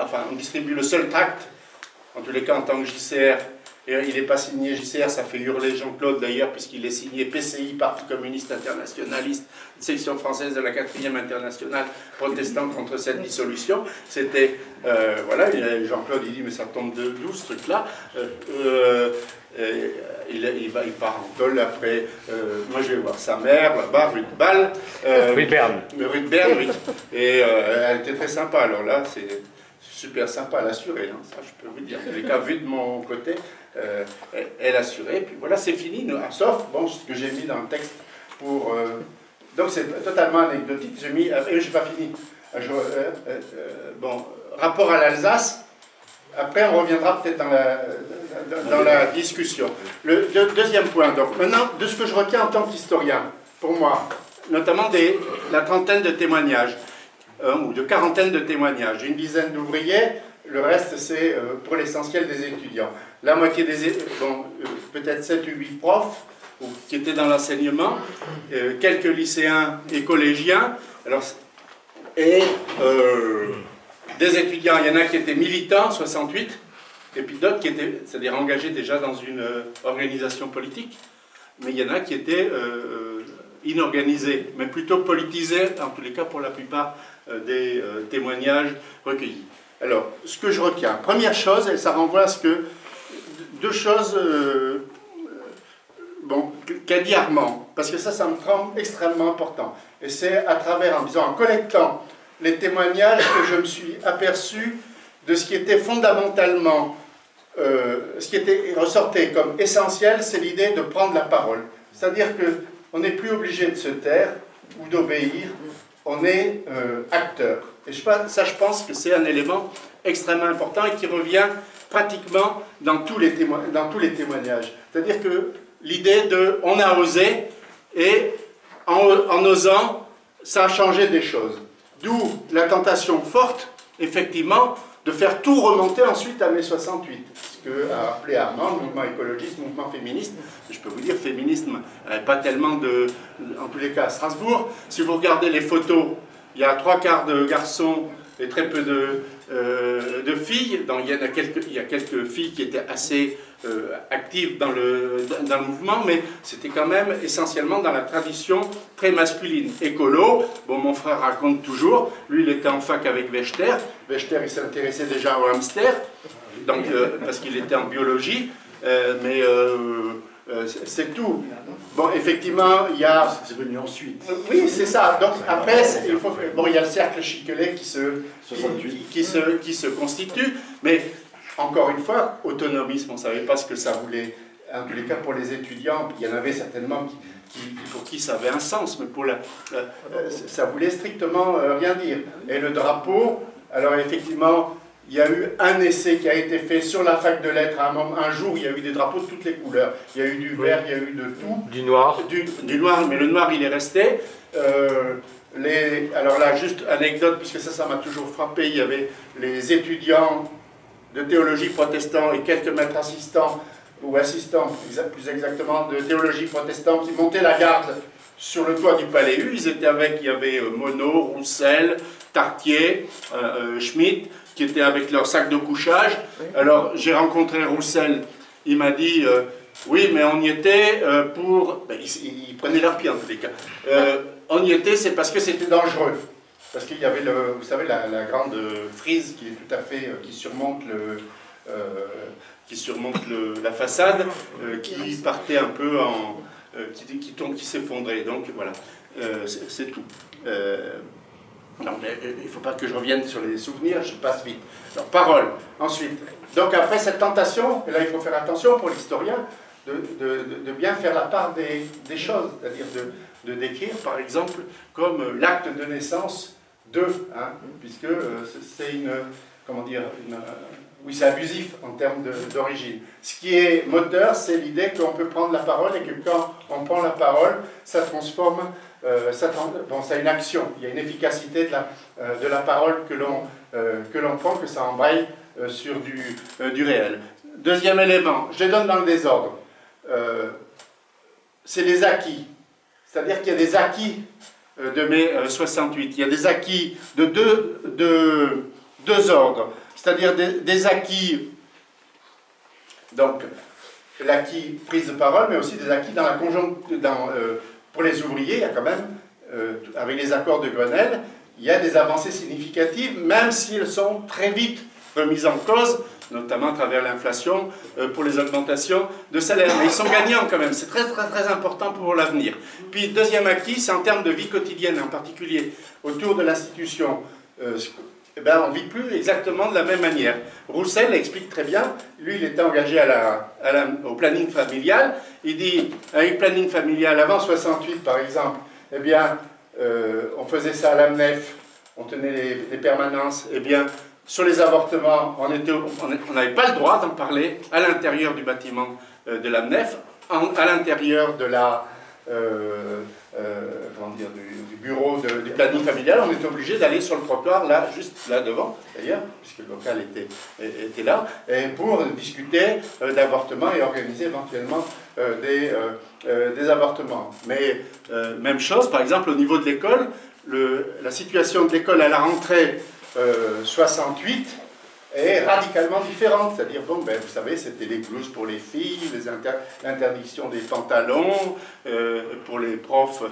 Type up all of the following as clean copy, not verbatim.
Enfin, on distribue le seul tract, en tous les cas en tant que JCR, et il n'est pas signé JCR, ça fait hurler Jean-Claude d'ailleurs, puisqu'il est signé PCI, Parti communiste internationaliste, section française de la 4e internationale, protestant contre cette dissolution. C'était, voilà, Jean-Claude il dit, mais ça tombe d'où ce truc-là il part en tôle après. Moi je vais voir sa mère là-bas, rue de Bâle. Rue de Berne. Rue de Berne, oui. Et elle était très sympa. Alors là, c'est super sympa, elle assurait, hein, ça je peux vous dire. En tous les cas, vu de mon côté, elle assurait. Et puis voilà, c'est fini. Sauf, bon, ce que j'ai mis dans le texte pour. Donc c'est totalement anecdotique. J'ai mis. Et j'ai pas fini. Bon, rapport à l'Alsace. Après, on reviendra peut-être dans la discussion. Le deuxième point, donc maintenant, de ce que je retiens en tant qu'historien, pour moi, notamment la trentaine de témoignages, ou de quarantaine de témoignages, une dizaine d'ouvriers, le reste c'est pour l'essentiel des étudiants. La moitié des bon, peut-être 7 ou 8 profs qui étaient dans l'enseignement, quelques lycéens et collégiens, alors, et des étudiants, il y en a qui étaient militants, 68, et puis d'autres qui étaient, c'est-à-dire engagés déjà dans une organisation politique, mais il y en a qui étaient inorganisés, mais plutôt politisés, en tous les cas pour la plupart des témoignages recueillis. Alors, ce que je retiens, première chose, et ça renvoie à ce que, deux choses, bon, qu'a dit Armand, parce que ça me semble extrêmement important, et c'est à travers, en collectant les témoignages que je me suis aperçu de ce qui était fondamentalement, ce qui était ressortait comme essentiel, c'est l'idée de prendre la parole. C'est-à-dire qu'on n'est plus obligé de se taire ou d'obéir, on est acteur. Et ça, je pense que c'est un élément extrêmement important et qui revient pratiquement dans tous les témoignages. C'est-à-dire que l'idée de « on a osé » et en osant, ça a changé des choses. D'où la tentation forte, effectivement, de faire tout remonter ensuite à mai 68. Ce que a appelé Armand, mouvement écologiste, mouvement féministe. Je peux vous dire, féminisme, pas tellement en tous les cas à Strasbourg. Si vous regardez les photos, il y a 3/4 de garçons et très peu de filles. Donc, il y a quelques filles qui étaient assez actives dans le mouvement, mais c'était quand même essentiellement dans la tradition très masculine. Écolo, bon, mon frère raconte toujours, lui il était en fac avec Wechter. Wechter il s'intéressait déjà au hamster, donc, parce qu'il était en biologie, mais c'est tout. Bon, effectivement, il y a... C'est venu ensuite. Oui, c'est ça. Donc, après, bon, il y a le cercle Chiquelet qui se constitue, mais, encore une fois, autonomisme, on ne savait pas ce que ça voulait, en tous les cas pour les étudiants, il y en avait certainement pour qui ça avait un sens, mais pour ça voulait strictement rien dire. Et le drapeau, alors effectivement, il y a eu un essai qui a été fait sur la fac de lettres. Un jour, il y a eu des drapeaux de toutes les couleurs. Il y a eu du vert, il y a eu de tout. Du noir. Du noir, mais le noir, il est resté. Alors là, juste anecdote, puisque ça m'a toujours frappé, il y avait les étudiants de théologie protestants et quelques maîtres assistants, ou assistants plus exactement, de théologie protestante qui montaient la garde sur le toit du Palais U. Ils étaient il y avait Monod, Roussel, Tartier, Schmitt, qui étaient avec leur sac de couchage. Alors j'ai rencontré Roussel, il m'a dit oui, mais on y était pour... Ben, ils prenaient leur pied en tous les cas. On y était, c'est parce que c'était dangereux. Parce qu'il y avait, vous savez, la grande frise qui est tout à fait... qui surmonte la façade, qui partait un peu en... qui s'effondrait. Donc voilà, c'est tout. Non, mais il ne faut pas que je revienne sur les souvenirs, je passe vite. Alors, parole. Ensuite, donc après cette tentation, et là il faut faire attention pour l'historien, de bien faire la part des choses, c'est-à-dire de décrire, par exemple, comme l'acte de naissance de, hein, puisque c'est comment dire, oui, c'est abusif en termes d'origine. Ce qui est moteur, c'est l'idée qu'on peut prendre la parole et que quand on prend la parole, ça transforme... ça a une action, il y a une efficacité de la parole que l'on prend, que ça embraye sur du réel. Deuxième élément, je les donne dans le désordre, c'est les acquis. C'est-à-dire qu'il y a des acquis de mai 68, il y a des acquis de deux ordres, c'est-à-dire des acquis, donc l'acquis prise de parole, mais aussi des acquis dans la pour les ouvriers. Il y a quand même, avec les accords de Grenelle, il y a des avancées significatives, même si elles sont très vite remises en cause, notamment à travers l'inflation, pour les augmentations de salaire. Mais ils sont gagnants quand même, c'est très, très, très important pour l'avenir. Puis, deuxième acquis, c'est en termes de vie quotidienne, en particulier autour de l'institution. On ne vit plus exactement de la même manière. Roussel explique très bien, lui il était engagé au planning familial, il dit, avec planning familial, avant 68 par exemple, eh bien, on faisait ça à l'AMNEF, on tenait les permanences, eh bien, sur les avortements, on n'avait pas le droit d'en parler à l'intérieur du bâtiment de l'AMNEF, à l'intérieur de la... du bureau du planning familial, on était obligé d'aller sur le trottoir, là, juste là devant, d'ailleurs, puisque le local était là, et pour discuter d'avortement et organiser éventuellement des avortements. Mais même chose, par exemple, au niveau de l'école, la situation de l'école à la rentrée 68 est radicalement différente, c'est-à-dire, bon, ben, vous savez, c'était les blouses pour les filles, l'interdiction des pantalons, pour les profs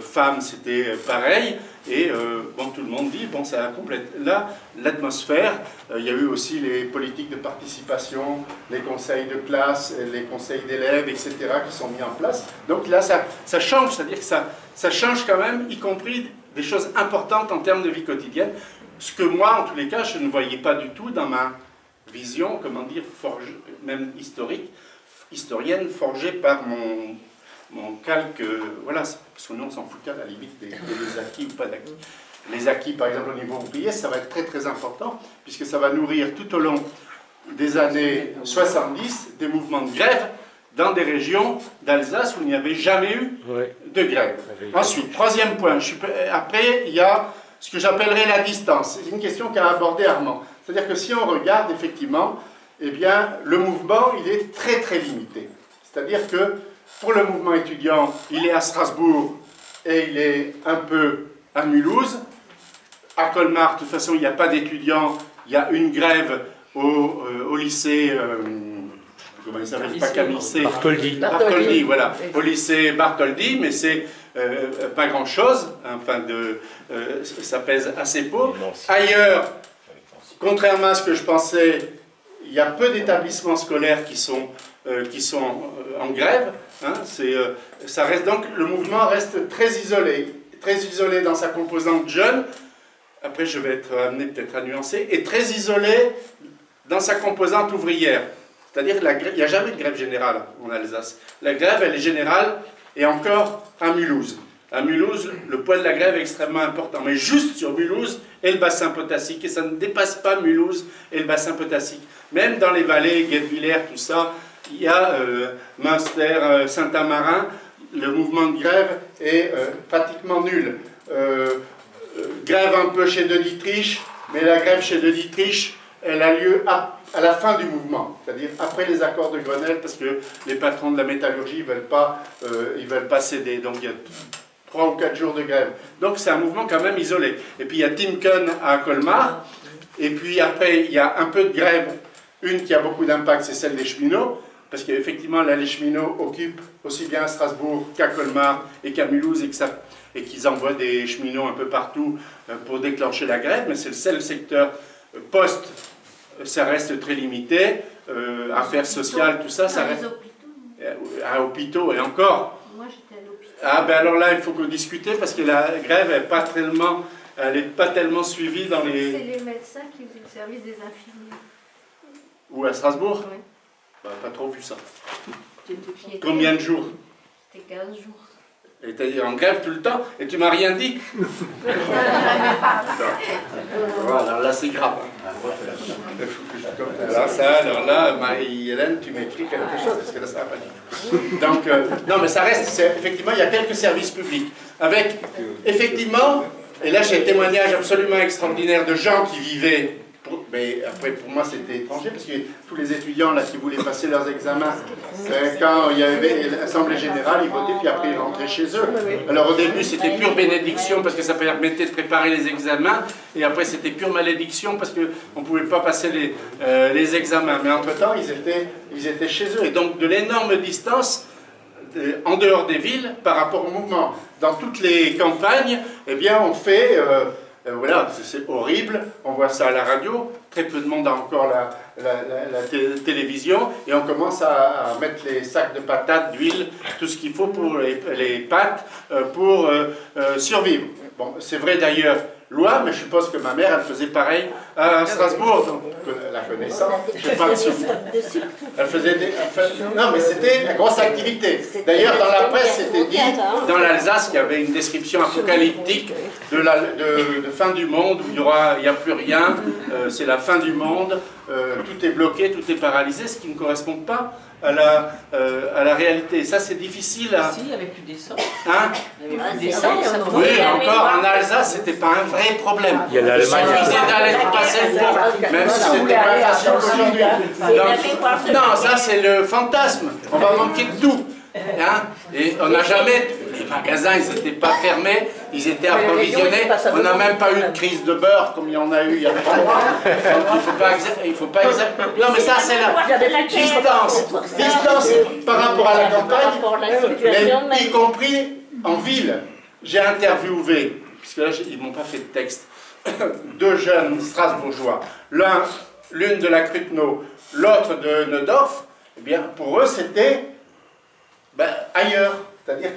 femmes, c'était pareil, et bon, tout le monde dit, bon, ça complète. Là, l'atmosphère, il y a eu aussi les politiques de participation, les conseils de classe, les conseils d'élèves, etc., qui sont mis en place. Donc là, ça change, c'est-à-dire que ça change quand même, y compris des choses importantes en termes de vie quotidienne. Ce que moi, en tous les cas, je ne voyais pas du tout dans ma vision, comment dire, même historienne, forgée par mon calque, voilà, parce que nous, on s'en fout à la limite des acquis ou pas d'acquis. Les acquis, par exemple, au niveau ouvrier, ça va être très très important, puisque ça va nourrir tout au long des années 70 des mouvements de grève dans des régions d'Alsace où il n'y avait jamais eu de grève. Ensuite, troisième point, après, il y a ce que j'appellerais la distance. C'est une question qu'a abordée Armand. C'est-à-dire que si on regarde, effectivement, eh bien, le mouvement, il est très, très limité. C'est-à-dire que, pour le mouvement étudiant, il est à Strasbourg et il est un peu à Mulhouse. À Colmar, de toute façon, il n'y a pas d'étudiants. Il y a une grève au lycée... comment il s'appelle, pas Camissé, Bartholdi, voilà, au lycée Bartholdi, mais c'est pas grand-chose, enfin ça pèse assez peu. Ailleurs, contrairement à ce que je pensais, il y a peu d'établissements scolaires qui sont en grève. Hein, ça reste donc, le mouvement reste très isolé dans sa composante jeune. Après, je vais être amené peut-être à nuancer, et très isolé dans sa composante ouvrière. C'est-à-dire qu'il n'y a jamais de grève générale en Alsace. La grève, elle est générale, et encore à Mulhouse. À Mulhouse, le poids de la grève est extrêmement important. Mais juste sur Mulhouse et le bassin potassique. Et ça ne dépasse pas Mulhouse et le bassin potassique. Même dans les vallées, Guebwiller, tout ça, il y a Münster, Saint-Amarin, le mouvement de grève est pratiquement nul. Grève un peu chez De Dietrich, mais la grève chez De Dietrich, elle a lieu à la fin du mouvement, c'est-à-dire après les accords de Grenelle, parce que les patrons de la métallurgie ne veulent pas céder. Donc il y a 3 ou 4 jours de grève. Donc c'est un mouvement quand même isolé. Et puis il y a Timken à Colmar, et puis après il y a un peu de grève, une qui a beaucoup d'impact, c'est celle des cheminots, parce qu'effectivement là les cheminots occupent aussi bien à Strasbourg qu'à Colmar et qu'à Mulhouse, et qu'ils envoient des cheminots un peu partout pour déclencher la grève, mais c'est le seul secteur poste, ça reste très limité, affaires sociales, tout ça, ça reste... À hôpitaux, et encore. Moi, j'étais à l'hôpital. Ah, ben alors là, il faut discuter, parce que la grève n'est pas tellement suivie dans les... C'est les médecins qui faisaient le service des infirmiers. Où, à Strasbourg? Oui. Bah, pas trop vu ça. Combien de jours? C'était 15 jours. Et t'es en grève tout le temps, et tu m'as rien dit. Alors là, c'est grave. Alors là, Marie-Hélène, tu m'écris quelque chose, parce que là, ça va pas dire. Donc, non, mais ça reste, effectivement, il y a quelques services publics. Avec, effectivement, et là, j'ai un témoignage absolument extraordinaire de gens qui vivaient Mais après, pour moi, c'était étranger, parce que tous les étudiants là, qui voulaient passer leurs examens, quand il y avait l'Assemblée Générale, ils votaient, puis après, ils rentraient chez eux. Alors au début, c'était pure bénédiction, parce que ça permettait de préparer les examens, et après, c'était pure malédiction, parce qu'on ne pouvait pas passer les examens. Mais entre-temps, ils étaient chez eux. Et donc, de l'énorme distance, en dehors des villes, par rapport au mouvement. Dans toutes les campagnes, eh bien, on fait... voilà, c'est horrible, on voit ça à la radio, très peu de monde a encore la télévision, et on commence à mettre les sacs de patates, d'huile, tout ce qu'il faut pour les pâtes, pour survivre. Bon, c'est vrai d'ailleurs, loi, mais je suppose que ma mère, elle faisait pareil à Strasbourg, donc la connaissant, je sais pas si elle faisait non, mais c'était une grosse activité. D'ailleurs, dans la presse, c'était dit, dans l'Alsace, il y avait une description apocalyptique de fin du monde, où il n'y a plus rien, c'est la fin du monde, tout est bloqué, tout est paralysé, ce qui ne correspond pas à la réalité. Et ça, c'est difficile à... Si, il n'y avait plus d'essence. Hein? Il n'y avait plus d'essence. Oui, encore en Alsace, c'était pas un vrai problème. Il suffisait d'aller passer le pont, même si c'était pas facile aujourd'hui. Non, ça c'est le fantasme. On va manquer de tout. Hein? Et on n'a jamais... Les magasins, ils n'étaient pas fermés, ils étaient approvisionnés. On n'a même pas eu de crise de beurre comme il y en a eu il y a 3 mois. Donc il ne faut pas exactement... Non, mais ça c'est la distance par rapport à la campagne, mais y compris en ville. J'ai interviewé, puisque là ils ne m'ont pas fait de texte, 2 jeunes strasbourgeois, l'une de la Krupno, l'autre de Neudorf. Eh bien, pour eux, c'était ailleurs. C'est-à-dire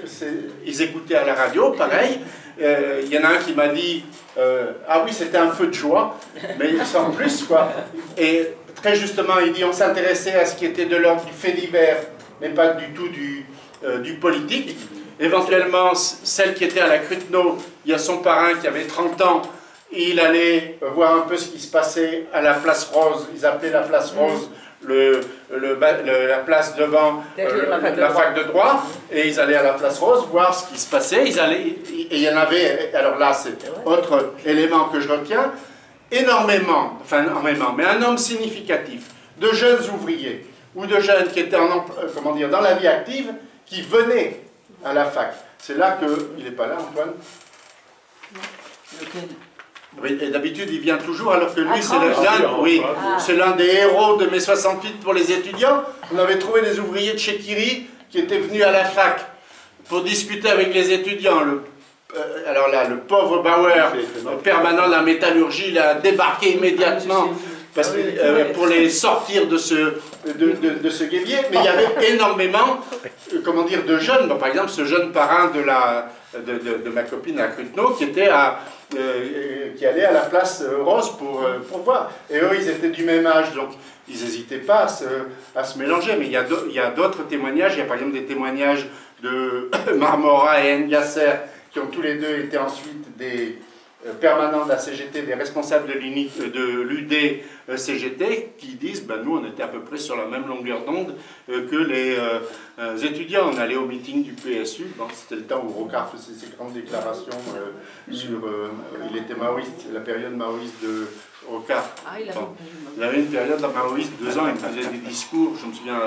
qu'ils écoutaient à la radio, pareil. Il y en a un qui m'a dit ah oui, c'était un feu de joie, mais sans plus, quoi. Et très justement, il dit on s'intéressait à ce qui était de l'ordre du fait divers, mais pas du tout du politique. Éventuellement, celle qui était à la Krupno, il y a son parrain qui avait 30 ans, il allait voir un peu ce qui se passait à la place Rose. Ils appelaient la place Rose la place devant la fac de droit, et ils allaient à la place Rose voir ce qui se passait. Et il y en avait, alors là c'est autre élément que je retiens, énormément, mais un nombre significatif de jeunes ouvriers ou de jeunes qui étaient dans la vie active, qui venaient à la fac. C'est là il n'est pas là, Antoine. Oui, et d'habitude il vient toujours, alors que lui c'est l'un des héros de mai 68 pour les étudiants. On avait trouvé des ouvriers de chez Kiri qui étaient venus à la fac pour discuter avec les étudiants. Alors là, le pauvre Bauer, permanent de la métallurgie, il a débarqué immédiatement pour les sortir de ce guébier. Mais il y avait énormément de jeunes. Bon, par exemple, ce jeune parrain de ma copine à Krupno qui allait à la place Rose pour voir. Et eux, ils étaient du même âge, donc ils n'hésitaient pas à se mélanger. Mais il y a d'autres témoignages. Il y a par exemple des témoignages de Marmora et Engasser, qui ont tous les deux été ensuite des permanents de la CGT, des responsables de l'UD CGT, qui disent nous on était à peu près sur la même longueur d'onde que les étudiants. On allait au meeting du PSU, c'était le temps où Rocard faisait ses grandes déclarations sur... il était maoïste, la période maoïste de Rocard. Il avait une période maoïste, 2 ans, il faisait des discours, je me souviens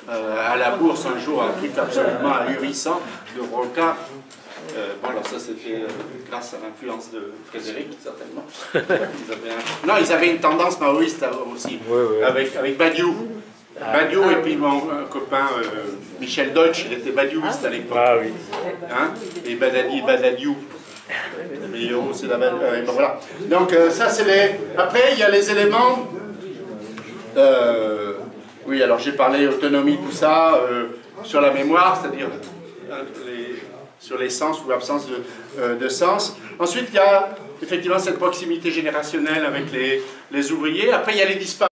à la Bourse un jour, un truc absolument ahurissant de Rocard. Bon, alors ça c'était grâce à l'influence de Frédéric, certainement. Ils avaient une tendance maoïste aussi, avec Badiou. Badiou et puis mon copain Michel Deutsch, il était badiouiste à l'époque. Ah oui. Hein, et Badadiou. Mais c'est la même. Voilà. Donc ça c'est les... Après il y a les éléments... oui, alors j'ai parlé autonomie, tout ça, sur la mémoire, c'est-à-dire... sur les sens ou l'absence de sens. Ensuite, il y a effectivement cette proximité générationnelle avec les ouvriers. Après, il y a les disparitions.